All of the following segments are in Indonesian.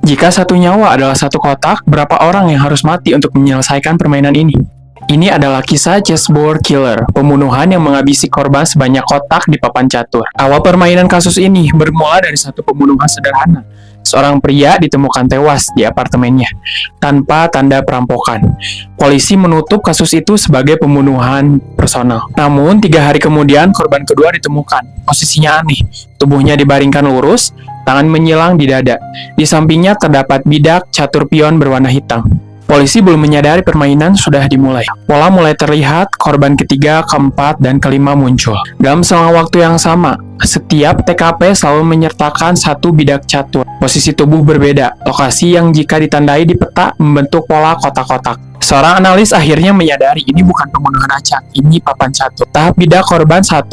Jika satu nyawa adalah satu kotak, berapa orang yang harus mati untuk menyelesaikan permainan ini? Ini adalah kisah chessboard killer, pembunuhan yang menghabisi korban sebanyak kotak di papan catur. Awal permainan kasus ini bermula dari satu pembunuhan sederhana. Seorang pria ditemukan tewas di apartemennya, tanpa tanda perampokan. Polisi menutup kasus itu sebagai pembunuhan personal. Namun, 3 hari kemudian korban kedua ditemukan. Posisinya aneh, tubuhnya dibaringkan lurus, tangan menyilang di dada. Di sampingnya terdapat bidak catur pion berwarna hitam. Polisi belum menyadari permainan sudah dimulai. Pola mulai terlihat, korban ketiga, keempat, dan kelima muncul. Dalam selang waktu yang sama, setiap TKP selalu menyertakan satu bidak catur. Posisi tubuh berbeda, lokasi yang jika ditandai di peta membentuk pola kotak-kotak. Seorang analis akhirnya menyadari ini bukan pembunuhan acak, ini papan catur. Tahap bidak korban 1-8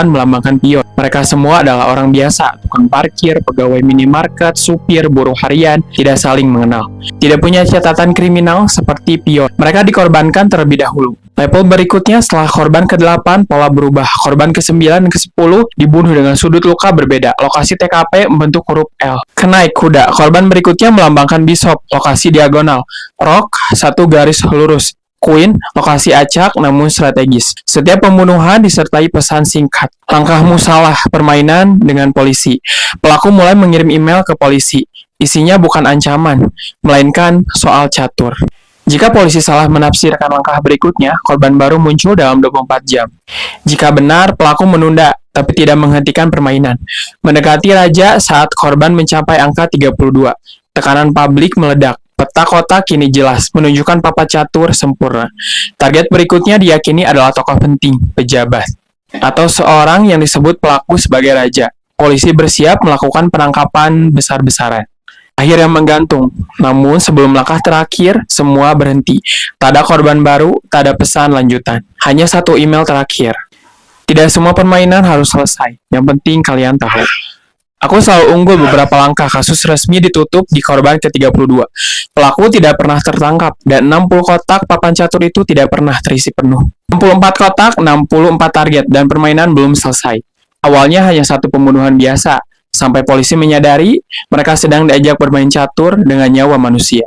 melambangkan pion. Mereka semua adalah orang biasa, tukang parkir, pegawai minimarket, supir, buruh harian, tidak saling mengenal. Tidak punya catatan kriminal seperti pion. Mereka dikorbankan terlebih dahulu. Level berikutnya setelah korban ke-8, pola berubah. Korban ke-9 dan ke-10 dibunuh dengan sudut luka berbeda. Lokasi TKP membentuk huruf L. Kenaik kuda. Korban berikutnya melambangkan bishop. Lokasi diagonal. Rock, satu garis lurus. Queen, lokasi acak namun strategis. Setiap pembunuhan disertai pesan singkat. Langkahmu salah, permainan dengan polisi. Pelaku mulai mengirim email ke polisi. Isinya bukan ancaman, melainkan soal catur. Jika polisi salah menafsirkan langkah berikutnya, korban baru muncul dalam 24 jam. Jika benar, pelaku menunda, tapi tidak menghentikan permainan. Mendekati raja saat korban mencapai angka 32. Tekanan publik meledak. Peta kotak kini jelas, menunjukkan papan catur sempurna. Target berikutnya diyakini adalah tokoh penting, pejabat, atau seorang yang disebut pelaku sebagai raja. Polisi bersiap melakukan penangkapan besar-besaran. Akhir yang menggantung. Namun sebelum langkah terakhir, semua berhenti. Tak ada korban baru, tak ada pesan lanjutan. Hanya satu email terakhir. Tidak semua permainan harus selesai. Yang penting kalian tahu. Aku selalu unggul beberapa langkah. Kasus resmi ditutup di korban ke-32. Pelaku tidak pernah tertangkap, dan 60 kotak papan catur itu tidak pernah terisi penuh. 64 kotak, 64 target, dan permainan belum selesai. Awalnya hanya satu pembunuhan biasa. Sampai polisi menyadari mereka sedang diajak bermain catur dengan nyawa manusia.